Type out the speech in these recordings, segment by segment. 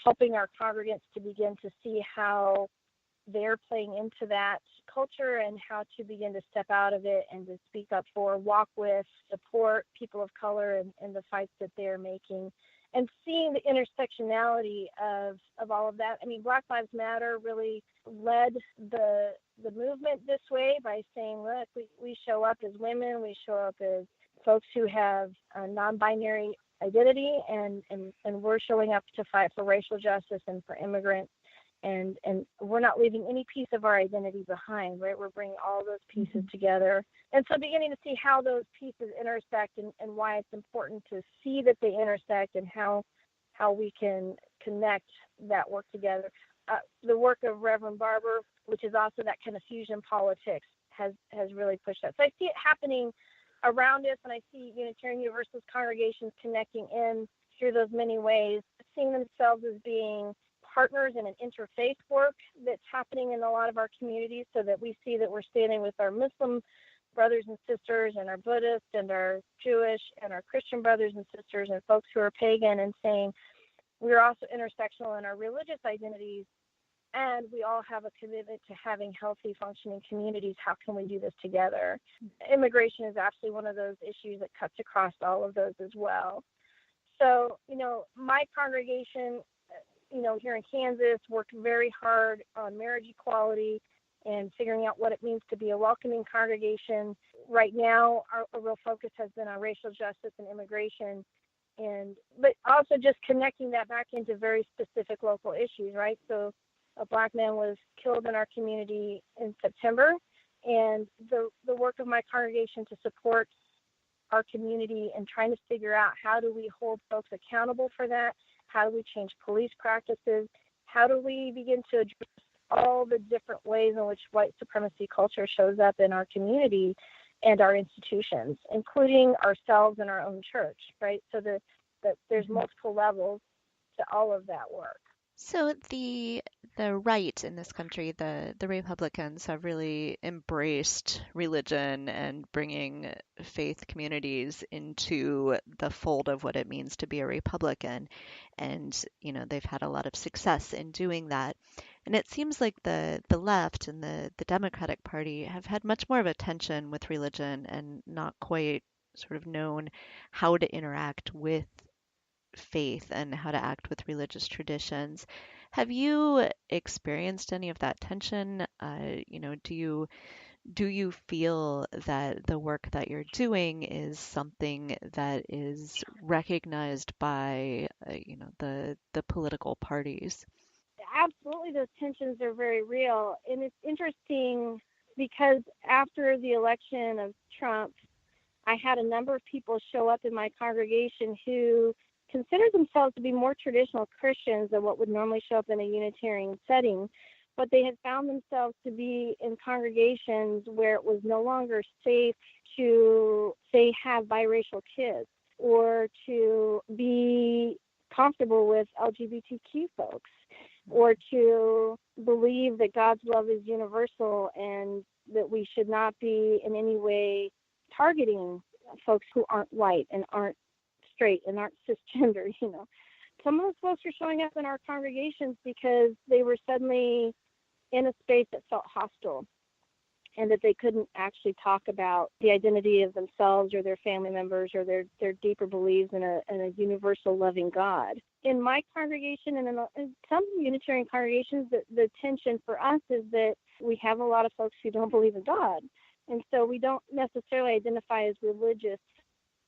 helping our congregants to begin to see how they're playing into that culture and how to begin to step out of it and to speak up for, walk with, support people of color in the fights that they're making. And seeing the intersectionality of all of that. I mean, Black Lives Matter really led the movement this way by saying, look, we show up as women, we show up as folks who have a non-binary identity, and we're showing up to fight for racial justice and for immigrants. And we're not leaving any piece of our identity behind, right? We're bringing all those pieces together. And so beginning to see how those pieces intersect and why it's important to see that they intersect and how we can connect that work together. The work of Reverend Barber, which is also that kind of fusion politics, has really pushed that. So I see it happening around us, and I see Unitarian Universalist congregations connecting in through those many ways, seeing themselves as being partners in an interfaith work that's happening in a lot of our communities, so that we see that we're standing with our Muslim brothers and sisters and our Buddhist and our Jewish and our Christian brothers and sisters and folks who are pagan, and saying we're also intersectional in our religious identities, and we all have a commitment to having healthy, functioning communities. How can we do this together? Immigration is absolutely one of those issues that cuts across all of those as well. So, my congregation, here in Kansas, worked very hard on marriage equality and figuring out what it means to be a welcoming congregation. Right now, our real focus has been on racial justice and immigration, but also just connecting that back into very specific local issues, right? So a Black man was killed in our community in September, and the work of my congregation to support our community and trying to figure out how do we hold folks accountable for that. How do we change police practices? How do we begin to address all the different ways in which white supremacy culture shows up in our community and our institutions, including ourselves and our own church, right? So that there's multiple levels to all of that work. So the right in this country, the Republicans have really embraced religion and bringing faith communities into the fold of what it means to be a Republican. And, they've had a lot of success in doing that. And it seems like the left and the Democratic Party have had much more of a tension with religion and not quite sort of known how to interact with faith and how to act with religious traditions. Have you experienced any of that tension? Do you feel that the work that you're doing is something that is recognized by the political parties? Absolutely, those tensions are very real, and it's interesting because after the election of Trump, I had a number of people show up in my congregation who consider themselves to be more traditional Christians than what would normally show up in a Unitarian setting, but they had found themselves to be in congregations where it was no longer safe to, say, have biracial kids or to be comfortable with LGBTQ folks or to believe that God's love is universal and that we should not be in any way targeting folks who aren't white and aren't straight and aren't cisgender. Some of those folks are showing up in our congregations because they were suddenly in a space that felt hostile and that they couldn't actually talk about the identity of themselves or their family members or their deeper beliefs in a universal loving God. In my congregation and in some Unitarian congregations, the tension for us is that we have a lot of folks who don't believe in God. And so we don't necessarily identify as religious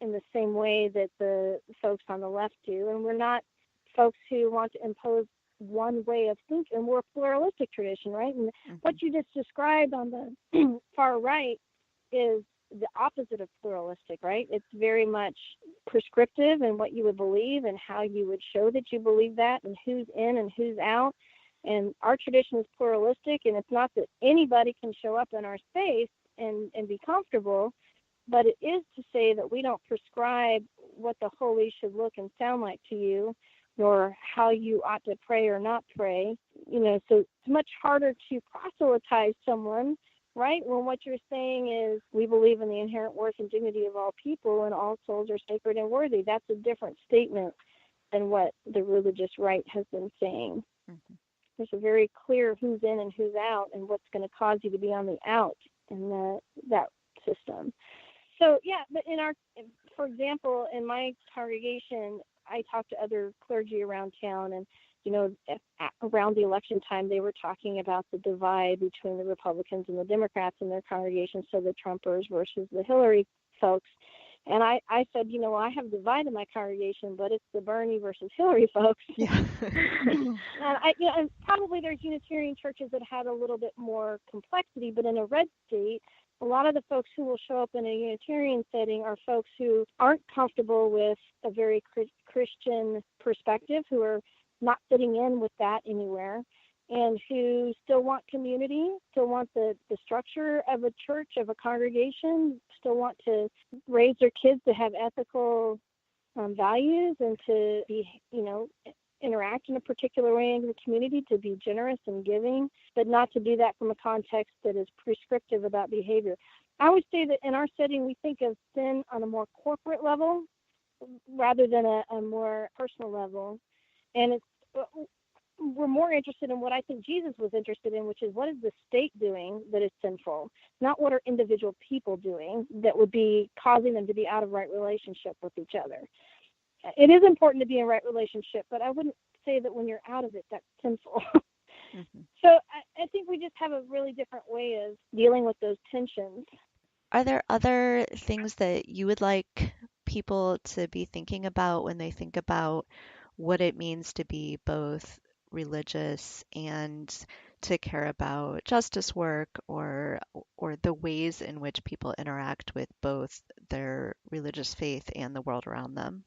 in the same way that the folks on the left do. And we're not folks who want to impose one way of thinking. We're a pluralistic tradition, right? And what you just described on the far right is the opposite of pluralistic, right? It's very much prescriptive in what you would believe and how you would show that you believe that and who's in and who's out. And our tradition is pluralistic, and it's not that anybody can show up in our space and be comfortable, but it is to say that we don't prescribe what the holy should look and sound like to you, nor how you ought to pray or not pray. So it's much harder to proselytize someone, right? When what you're saying is we believe in the inherent worth and dignity of all people and all souls are sacred and worthy. That's a different statement than what the religious right has been saying. Mm-hmm. There's a very clear who's in and who's out and what's going to cause you to be on the out in that system. So, yeah, but for example, in my congregation, I talked to other clergy around town, and, around the election time, they were talking about the divide between the Republicans and the Democrats in their congregation, so the Trumpers versus the Hillary folks. And I said, I have divided my congregation, but it's the Bernie versus Hillary folks. Yeah. And probably there's Unitarian churches that had a little bit more complexity, but in a red state, a lot of the folks who will show up in a Unitarian setting are folks who aren't comfortable with a very Christian perspective, who are not fitting in with that anywhere, and who still want community, still want the structure of a church, of a congregation, still want to raise their kids to have ethical values and to be, interact in a particular way in the community, to be generous and giving, but not to do that from a context that is prescriptive about behavior. I would say that in our setting, we think of sin on a more corporate level rather than a more personal level. And we're more interested in what I think Jesus was interested in, which is what is the state doing that is sinful, not what are individual people doing that would be causing them to be out of right relationship with each other. It is important to be in right relationship, but I wouldn't say that when you're out of it, that's sinful. Mm-hmm. So I think we just have a really different way of dealing with those tensions. Are there other things that you would like people to be thinking about when they think about what it means to be both religious and to care about justice work, or the ways in which people interact with both their religious faith and the world around them?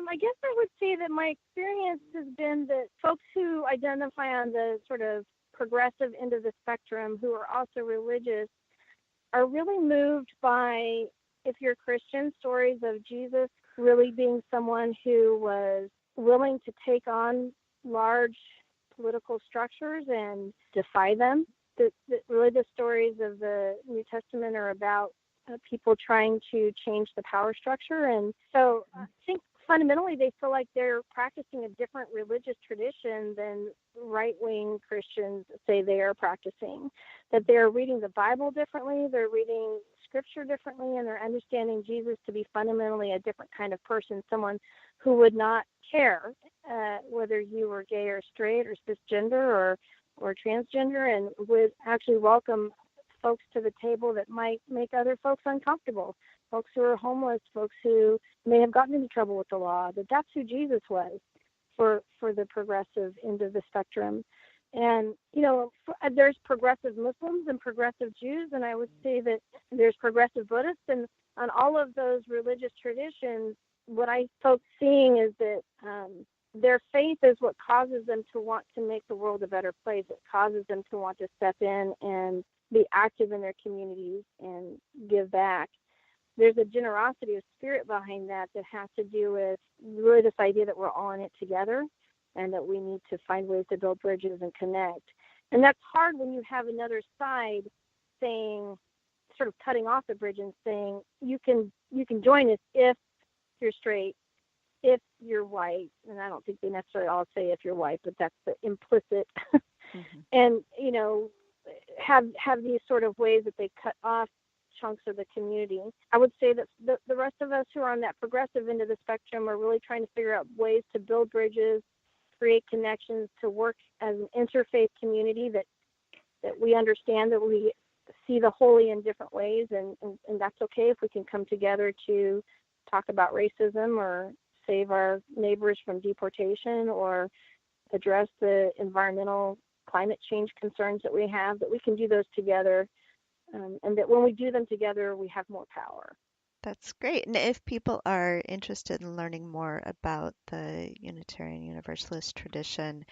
I guess I would say that my experience has been that folks who identify on the sort of progressive end of the spectrum, who are also religious, are really moved by, if you're Christian, stories of Jesus really being someone who was willing to take on large political structures and defy them. Really the stories of the New Testament are about people trying to change the power structure. And so I think fundamentally they feel like they're practicing a different religious tradition than right-wing Christians say they are practicing, that they're reading the Bible differently, they're reading scripture differently, and they're understanding Jesus to be fundamentally a different kind of person, someone who would not care whether you were gay or straight or cisgender or transgender, and would actually welcome folks to the table that might make other folks uncomfortable, folks who are homeless, folks who may have gotten into trouble with the law. That's who Jesus was for the progressive end of the spectrum. And, there's progressive Muslims and progressive Jews, and I would say that there's progressive Buddhists, and on all of those religious traditions, what I folks seeing is that their faith is what causes them to want to make the world a better place. It causes them to want to step in and be active in their communities and give back. There's a generosity of spirit behind that has to do with really this idea that we're all in it together and that we need to find ways to build bridges and connect. And that's hard when you have another side saying, sort of cutting off the bridge and saying, you can join us if you're straight, if you're white. And I don't think they necessarily all say if you're white, but that's the implicit. Mm-hmm. And, have these sort of ways that they cut off chunks of the community. I would say that the rest of us who are on that progressive end of the spectrum are really trying to figure out ways to build bridges, create connections, to work as an interfaith community that we understand that we see the holy in different ways, and that's okay if we can come together to talk about racism or save our neighbors from deportation or address the environmental climate change concerns that we have, that we can do those together, and that when we do them together, we have more power. That's great. And if people are interested in learning more about the Unitarian Universalist tradition,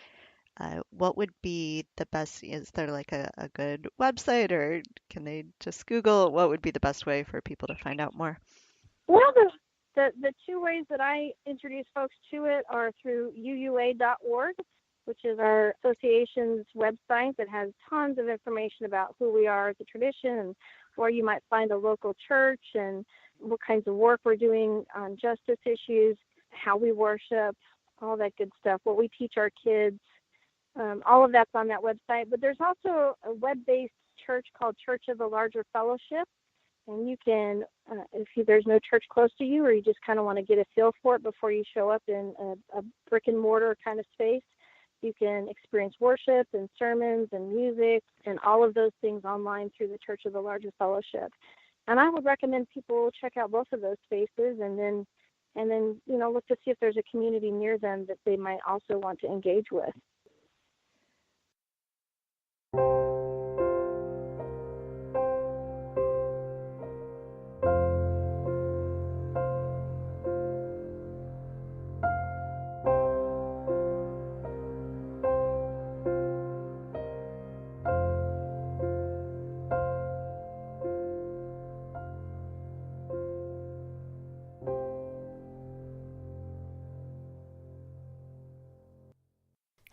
what would be the best? Is there like a good website, or can they just Google? What would be the best way for people to find out more? Well, the two ways that I introduce folks to it are through uua.org, which is our association's website that has tons of information about who we are as a tradition and where you might find a local church and what kinds of work we're doing on justice issues, how we worship, all that good stuff, what we teach our kids. All of that's on that website. But there's also a web-based church called Church of the Larger Fellowship. And you can, if there's no church close to you, or you just kind of want to get a feel for it before you show up in a brick and mortar kind of space, you can experience worship and sermons and music and all of those things online through the Church of the Larger Fellowship. And I would recommend people check out both of those spaces and then look to see if there's a community near them that they might also want to engage with.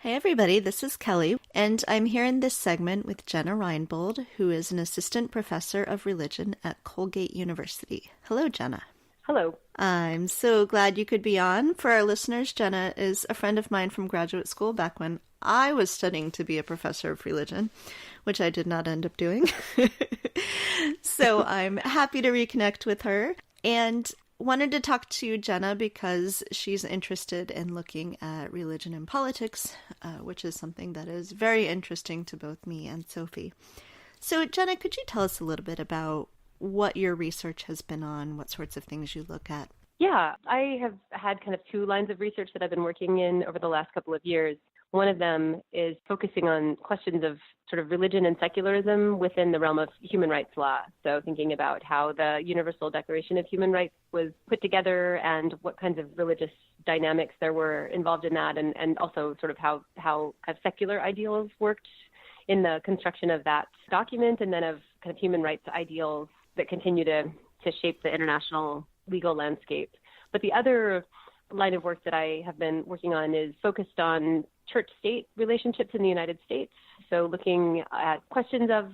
Hey everybody, this is Kelly, and I'm here in this segment with Jenna Reinbold, who is an assistant professor of religion at Colgate University. Hello, Jenna. Hello. I'm so glad you could be on. For our listeners, Jenna is a friend of mine from graduate school back when I was studying to be a professor of religion, which I did not end up doing. So I'm happy to reconnect with her. And wanted to talk to Jenna because she's interested in looking at religion and politics, which is something that is very interesting to both me and Sophie. So Jenna, could you tell us a little bit about what your research has been on, what sorts of things you look at? Yeah, I have had kind of two lines of research that I've been working in over the last couple of years. One of them is focusing on questions of sort of religion and secularism within the realm of human rights law. So thinking about how the Universal Declaration of Human Rights was put together and what kinds of religious dynamics there were involved in that, and also sort of how kind of secular ideals worked in the construction of that document, and then of kind of human rights ideals that continue to shape the international legal landscape. But the other line of work that I have been working on is focused on church-state relationships in the United States. So looking at questions of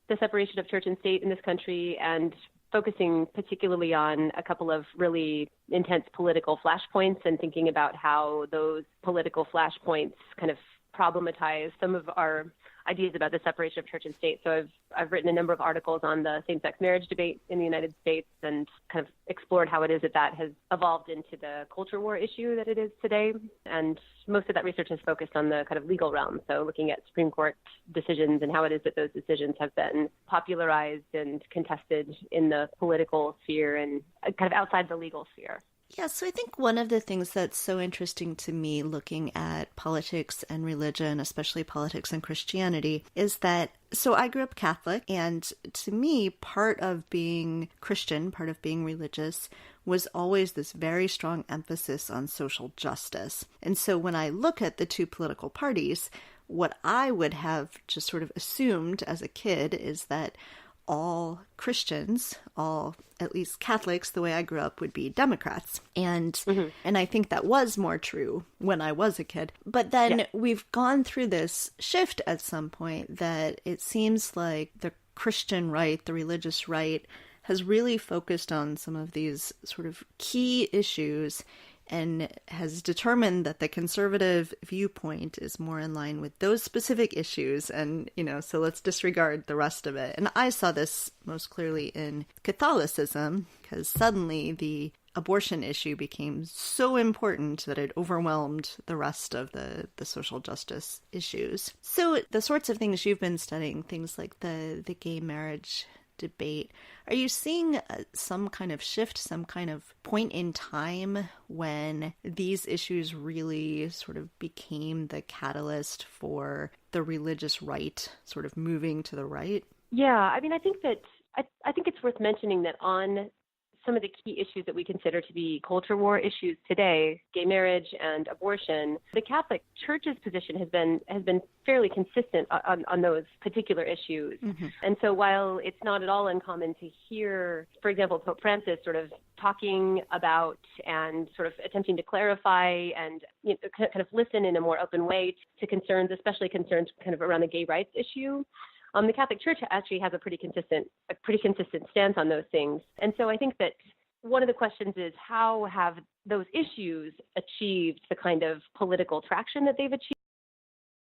the separation of church and state in this country and focusing particularly on a couple of really intense political flashpoints and thinking about how those political flashpoints kind of problematize some of our ideas about the separation of church and state. So I've written a number of articles on the same-sex marriage debate in the United States and kind of explored how it is that has evolved into the culture war issue that it is today. And most of that research is focused on the kind of legal realm. So looking at Supreme Court decisions and how it is that those decisions have been popularized and contested in the political sphere and kind of outside the legal sphere. Yeah, so I think one of the things that's so interesting to me looking at politics and religion, especially politics and Christianity, is that, so I grew up Catholic, and to me, part of being Christian, part of being religious, was always this very strong emphasis on social justice. And so when I look at the two political parties, what I would have just sort of assumed as a kid is that all Christians, all at least Catholics, the way I grew up, would be Democrats. And and I think that was more true when I was a kid. But then we've gone through this shift at some point that it seems like the Christian right, the religious right, has really focused on some of these sort of key issues and has determined that the conservative viewpoint is more in line with those specific issues. And, so let's disregard the rest of it. And I saw this most clearly in Catholicism, because suddenly the abortion issue became so important that it overwhelmed the rest of the social justice issues. So the sorts of things you've been studying, things like the gay marriage debate, are you seeing some kind of shift, some kind of point in time when these issues really sort of became the catalyst for the religious right sort of moving to the right? Yeah, I mean, I think it's worth mentioning that on some of the key issues that we consider to be culture war issues today, gay marriage and abortion, the Catholic Church's position has been fairly consistent on those particular issues. And so while it's not at all uncommon to hear, for example, Pope Francis sort of talking about and sort of attempting to clarify and kind of listen in a more open way to concerns, especially concerns kind of around the gay rights issue, the Catholic Church actually has a pretty consistent stance on those things. And so I think that one of the questions is, how have those issues achieved the kind of political traction that they've achieved?